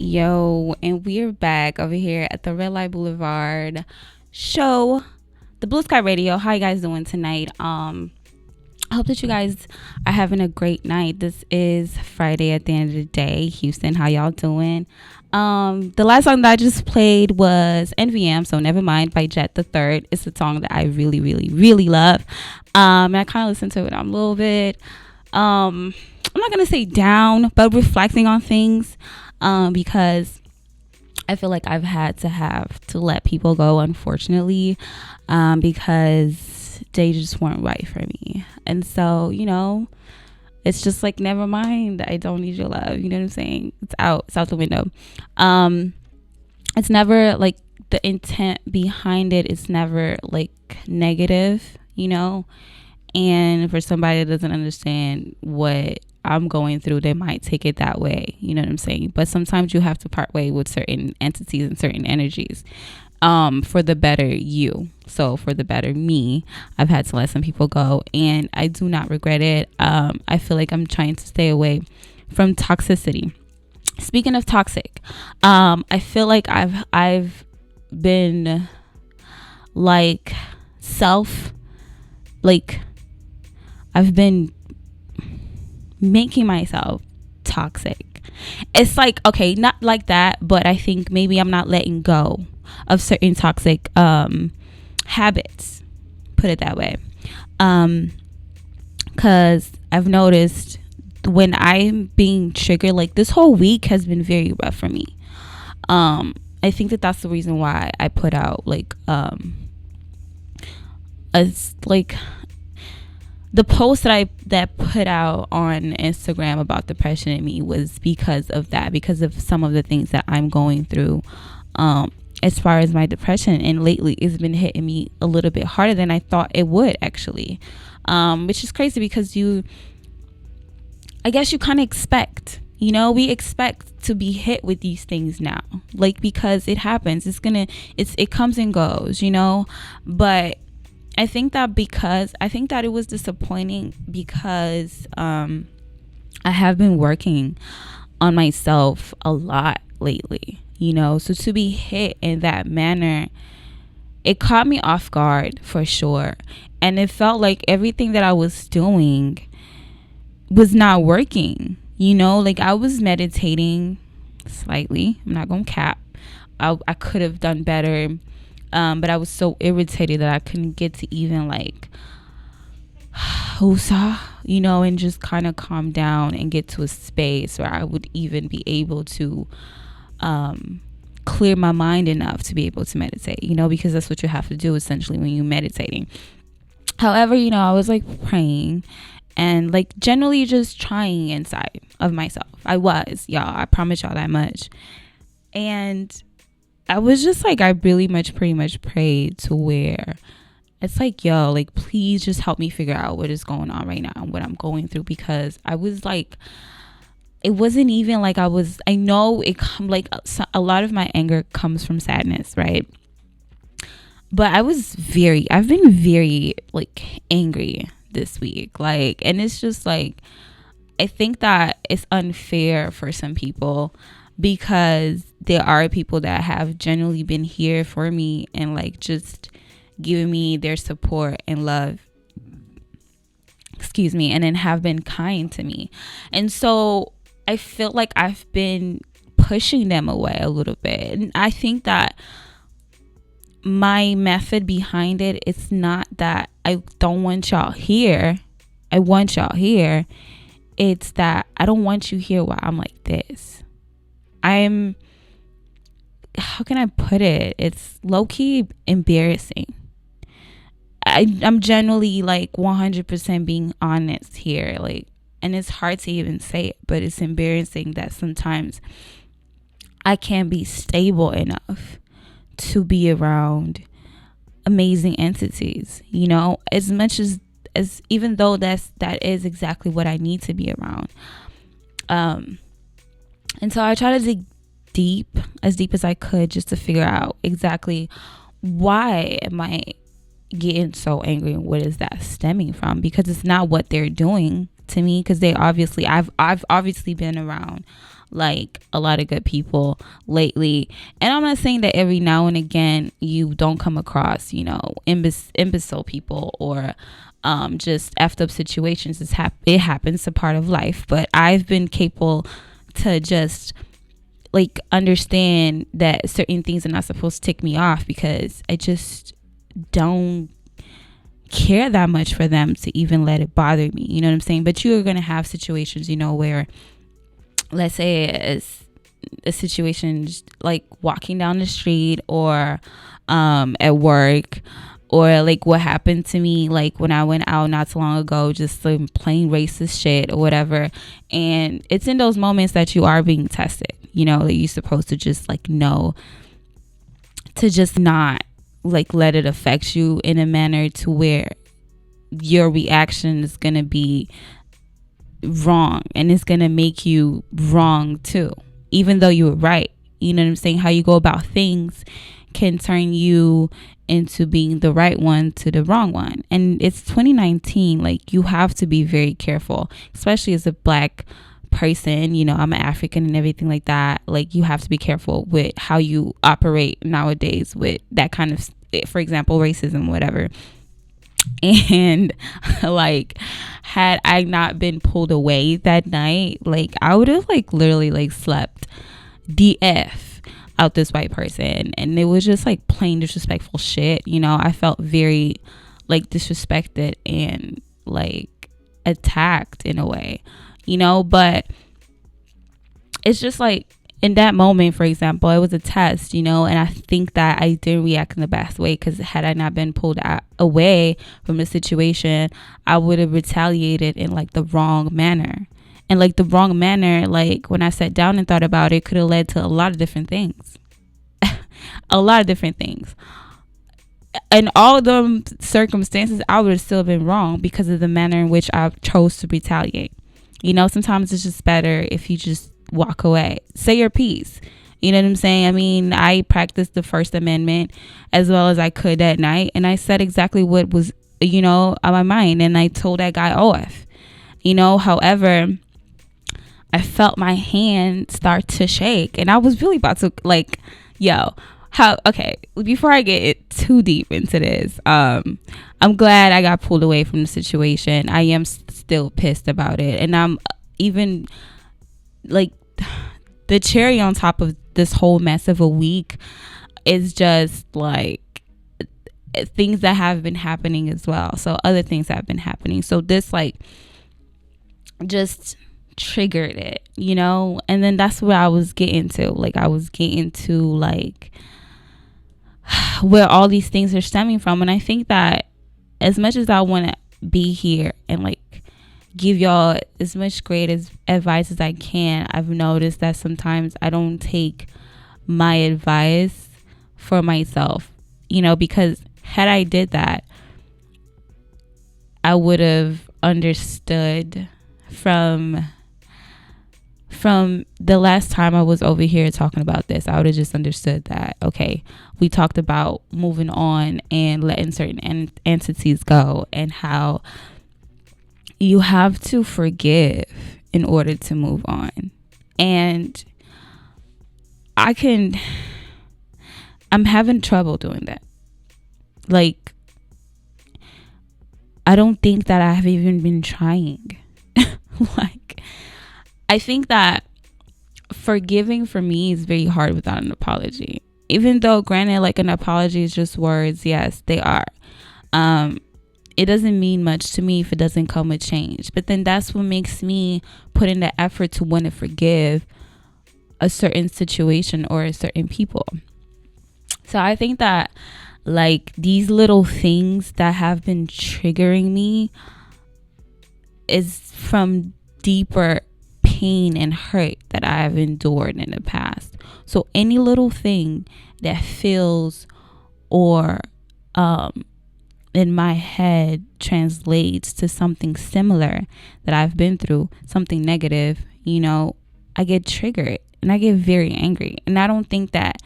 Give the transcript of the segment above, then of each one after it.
Yo, and we're back over here at the RedLihgt Blvd show, the Blue Sky Radio. How you guys doing tonight? I hope that you guys are having a great night. This is Friday at the end of the day. Houston, how y'all doing? The last song that I just played was NVM, so Never Mind by Jet the Third. It's a song that I really love. And I kind of listened to it a little bit. I'm not gonna say down, but reflecting on things. Because I feel like I've had to let people go, unfortunately, because they just weren't right for me. And so, it's just like, never mind. I don't need your love. You know what I'm saying? It's out the window. It's never like the intent behind it. It's never like negative, and for somebody that doesn't understand what I'm going through, they might take it that way. You know what I'm saying? But sometimes you have to part way with certain entities and certain energies for the better you. So for the better me, I've had to let some people go, and I do not regret it. I feel like I'm trying to stay away from toxicity. Speaking of toxic, I feel like I've been like I've been making myself toxic. It's like, okay, not like that, but I think maybe I'm not letting go of certain toxic habits, put it that way, because I've noticed when I'm being triggered, like this whole week has been very rough for me. I think that's the reason why I put out the post that put out on Instagram about depression in me was because of that, because of some of the things that I'm going through as far as my depression. And lately it's been hitting me a little bit harder than I thought it would, actually, which is crazy because I guess you kind of expect, we expect to be hit with these things now, like, because it happens. It comes and goes, but I think that it was disappointing because I have been working on myself a lot lately, so to be hit in that manner, it caught me off guard for sure. And it felt like everything that I was doing was not working, like I was meditating slightly. I'm not gonna cap. I could have done better. But I was so irritated that I couldn't get to even and just kind of calm down and get to a space where I would even be able to clear my mind enough to be able to meditate, because that's what you have to do essentially when you're meditating. However, I was praying and generally just trying inside of myself. I was, y'all, I promise y'all that much. And I was just I pretty much prayed to where it's yo, please just help me figure out what is going on right now and what I'm going through, because I was it wasn't even I know a lot of my anger comes from sadness, right? But I've been very angry this week, and it's just I think that it's unfair for some people, because there are people that have genuinely been here for me and just giving me their support and love, and then have been kind to me. And so I feel like I've been pushing them away a little bit. And I think that my method behind it, it's not that I don't want y'all here. I want y'all here. It's that I don't want you here while I'm like this. How can I put it? It's low-key embarrassing. I'm generally 100% being honest here. And it's hard to even say it, but it's embarrassing that sometimes I can't be stable enough to be around amazing entities, as much as even though that is exactly what I need to be around. And so I try to dig as deep as I could, just to figure out exactly why am I getting so angry and what is that stemming from, because it's not what they're doing to me, because I've obviously been around like a lot of good people lately. And I'm not saying that every now and again you don't come across, imbecile people or just effed up situations. It happens, a part of life. But I've been capable to just like understand that certain things are not supposed to tick me off, because I just don't care that much for them to even let it bother me. You know what I'm saying? But you're going to have situations, where, let's say it's a situation like walking down the street or at work, or like what happened to me, like when I went out not too long ago, just some plain racist shit or whatever. And it's in those moments that you are being tested, that you're supposed to just like know to just not like let it affect you in a manner to where your reaction is going to be wrong and it's going to make you wrong too, even though you were right. You know what I'm saying? How you go about things can turn you into being the right one to the wrong one. And it's 2019. Like, you have to be very careful, especially as a Black person. I'm an African and everything like that. Like, you have to be careful with how you operate nowadays with that kind of, for example, racism, whatever. And like, had I not been pulled away that night, like I would have like literally like slept DF out this white person. And it was just like plain disrespectful shit. I felt very like disrespected and like attacked in a way, but it's just like, in that moment, for example, it was a test, and I think that I didn't react in the best way, because had I not been pulled away from the situation, I would have retaliated in like the wrong manner. And like the wrong manner, like when I sat down and thought about it, could have led to a lot of different things. A lot of different things. In all of them circumstances, I would have still been wrong because of the manner in which I chose to retaliate. Sometimes it's just better if you just walk away, say your piece. You know what I'm saying? I mean, I practiced the First Amendment as well as I could that night, and I said exactly what was, on my mind, and I told that guy off. However, I felt my hand start to shake, and I was really about to like, okay, before I get too deep into this, I'm glad I got pulled away from the situation. I am still pissed about it, and I'm even like, the cherry on top of this whole mess of a week is just like things that have been happening as well. So other things have been happening. So this like just triggered it, and then that's what I was getting to. Like, I was getting to like where all these things are stemming from. And I think that as much as I want to be here and like give y'all as much great advice as I can, I've noticed that sometimes I don't take my advice for myself, because had I did that, I would have understood from the last time I was over here talking about this. I would have just understood that, okay, we talked about moving on and letting certain entities go, and how you have to forgive in order to move on. And I'm having trouble doing that. Like, I don't think that I have even been trying. Like, I think that forgiving for me is very hard without an apology. Even though, granted, like an apology is just words. Yes, they are. It doesn't mean much to me if it doesn't come with change. But then that's what makes me put in the effort to want to forgive a certain situation or a certain people. So I think that like these little things that have been triggering me is from deeper pain and hurt that I have endured in the past. So any little thing that feels or in my head translates to something similar that I've been through, something negative, I get triggered and I get very angry. And I don't think that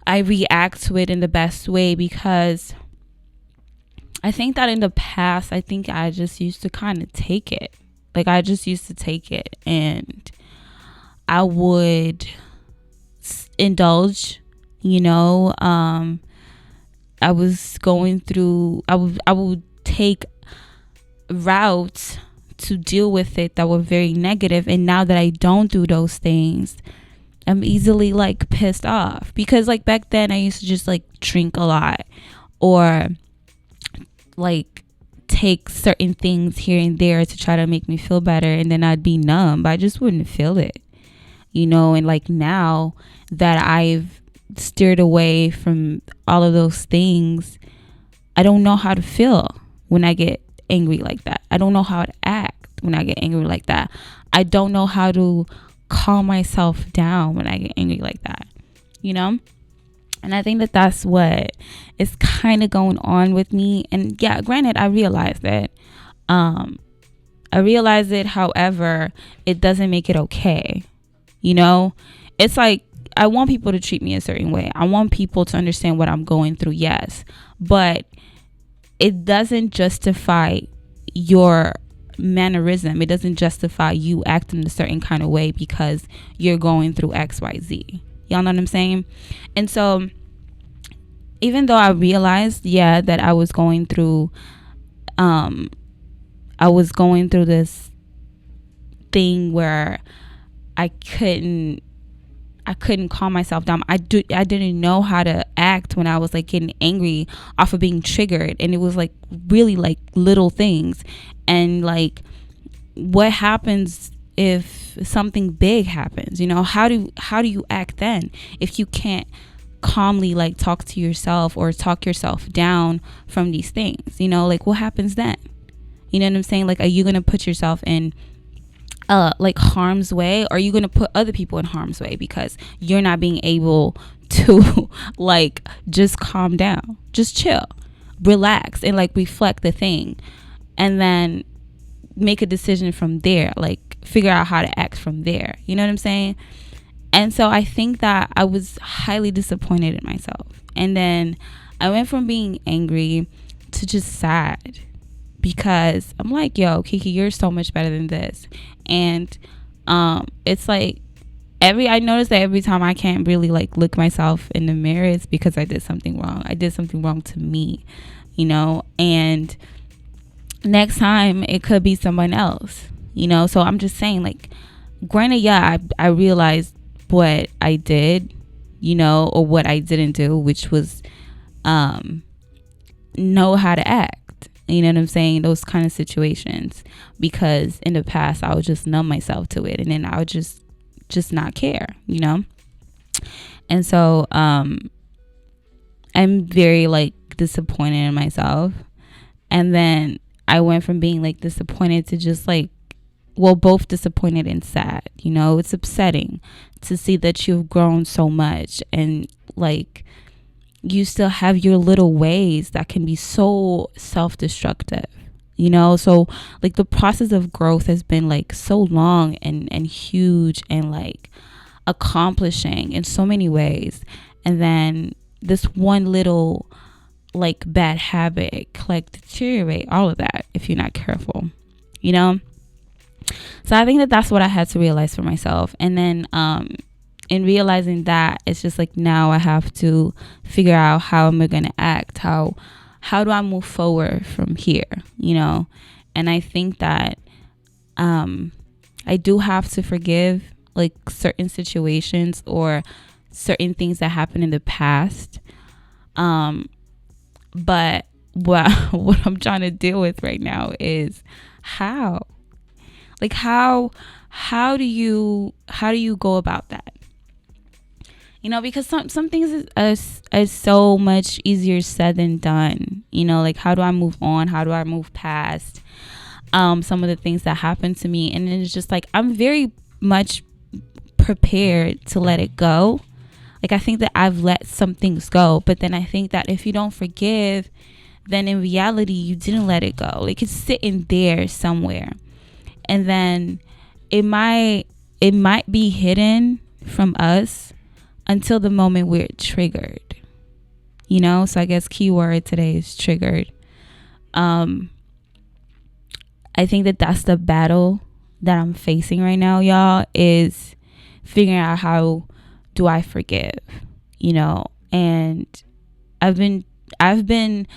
I react to it in the best way, because I think that in the past, I think I just used to kind of take it. Like, I just used to take it. And I would indulge, you know. I was going through, I would take routes to deal with it that were very negative. And now that I don't do those things, I'm easily like pissed off, because like back then I used to just like drink a lot, or like take certain things here and there to try to make me feel better, and then I'd be numb. I just wouldn't feel it, you know. And like now that I've steered away from all of those things, I don't know how to feel when I get angry like that. I don't know how to act when I get angry like that. I don't know how to calm myself down when I get angry like that, you know. And I think that that's what is kind of going on with me. And yeah, granted, I realize that. I realize it. However, it doesn't make it okay. You know, it's like, I want people to treat me a certain way. I want people to understand what I'm going through. Yes. But it doesn't justify your mannerism. It doesn't justify you acting a certain kind of way because you're going through XYZ. Y'all know what I'm saying? And so even though I realized, yeah, that I was going through this thing where I couldn't calm myself down. I didn't know how to act when I was like getting angry off of being triggered, and it was like really like little things. And like, what happens if something big happens? You know, how do you act then if you can't calmly like talk to yourself or talk yourself down from these things? You know, like, what happens then? You know what I'm saying? Like, are you gonna put yourself in like harm's way, or are you gonna put other people in harm's way because you're not being able to like just calm down, just chill, relax, and like reflect the thing, and then make a decision from there, like figure out how to act from there? You know what I'm saying? And so I think that I was highly disappointed in myself, and then I went from being angry to just sad, because I'm like, yo, Kiki, you're so much better than this. And it's like I noticed that every time I can't really like look myself in the mirror, it's because I did something wrong. I did something wrong to me, you know. And next time it could be someone else, you know. So I'm just saying, like, granted, yeah, I realized what I did, you know, or what I didn't do, which was know how to act. You know what I'm saying? Those kind of situations, because in the past I would just numb myself to it, and then I would just not care, you know. And so I'm very like disappointed in myself. And then I went from being like disappointed to just like, well, both disappointed and sad. You know, it's upsetting to see that you've grown so much, and like, you still have your little ways that can be so self-destructive, you know. So like, the process of growth has been like so long and huge and like accomplishing in so many ways, and then this one little like bad habit can like deteriorate all of that if you're not careful, you know. So I think that that's what I had to realize for myself. And then in realizing that, it's just like, now I have to figure out how am I going to act, how do I move forward from here, you know. And I think that I do have to forgive like certain situations or certain things that happened in the past, but what I'm trying to deal with right now is how do you go about that? You know, because some things is so much easier said than done. You know, like, how do I move on? How do I move past some of the things that happened to me? And it's just like, I'm very much prepared to let it go. Like, I think that I've let some things go, but then I think that if you don't forgive, then in reality you didn't let it go. Like, it's sitting there somewhere, and then it might be hidden from us until the moment we're triggered, you know. So I guess keyword today is triggered. I think that that's the battle that I'm facing right now, y'all, is figuring out how do I forgive, and I've been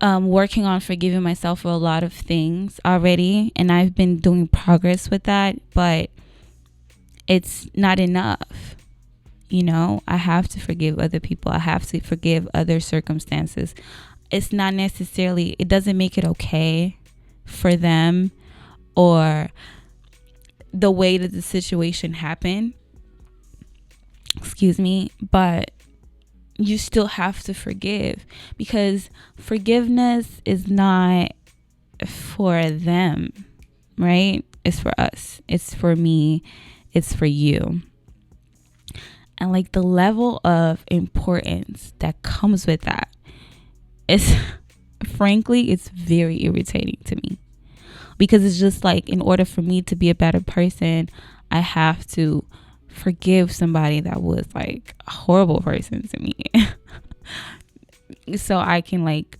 working on forgiving myself for a lot of things already, and I've been doing progress with that, but it's not enough. I have to forgive other people. I have to forgive other circumstances. It's not necessarily, it doesn't make it okay for them or the way that the situation happened. Excuse me, but you still have to forgive, because forgiveness is not for them, right? It's for us. It's for me. It's for you. And like the level of importance that comes with that is, frankly, it's very irritating to me, because it's just like, in order for me to be a better person, I have to forgive somebody that was like a horrible person to me so I can like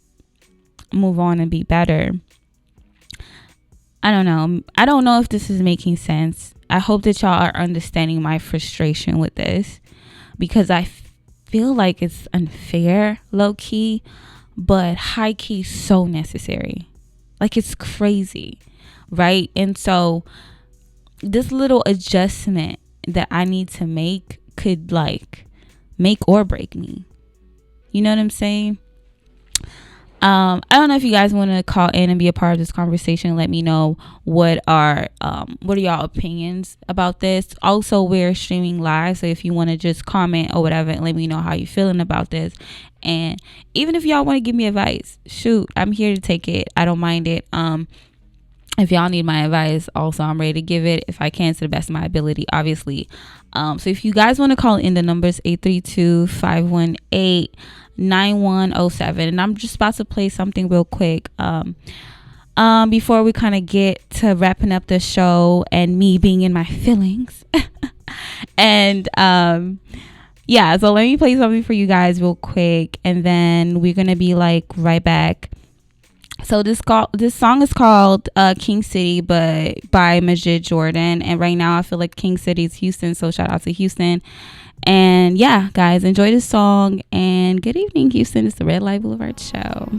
move on and be better. I don't know if this is making sense. I hope that y'all are understanding my frustration with this, because I feel like it's unfair, low key, but high key so necessary. Like, it's crazy, right? And so this little adjustment that I need to make could like make or break me. You know what I'm saying? I don't know if you guys want to call in and be a part of this conversation. Let me know what are y'all opinions about this. Also, we're streaming live, so if you want to just comment or whatever and let me know how you're feeling about this. And even if y'all want to give me advice, shoot, I'm here to take it. I don't mind it. If y'all need my advice, also I'm ready to give it, if I can, to the best of my ability, obviously. So if you guys want to call in, the number's 832-518-9107, and I'm just about to play something real quick before we kind of get to wrapping up the show and me being in my feelings. And yeah, so let me play something for you guys real quick, and then we're gonna be like right back. So this song is called King City, but by Majid Jordan. And right now I feel like King City is Houston, so shout out to Houston. And yeah, guys, enjoy this song, and good evening, Houston. It's the Red Light Boulevard show.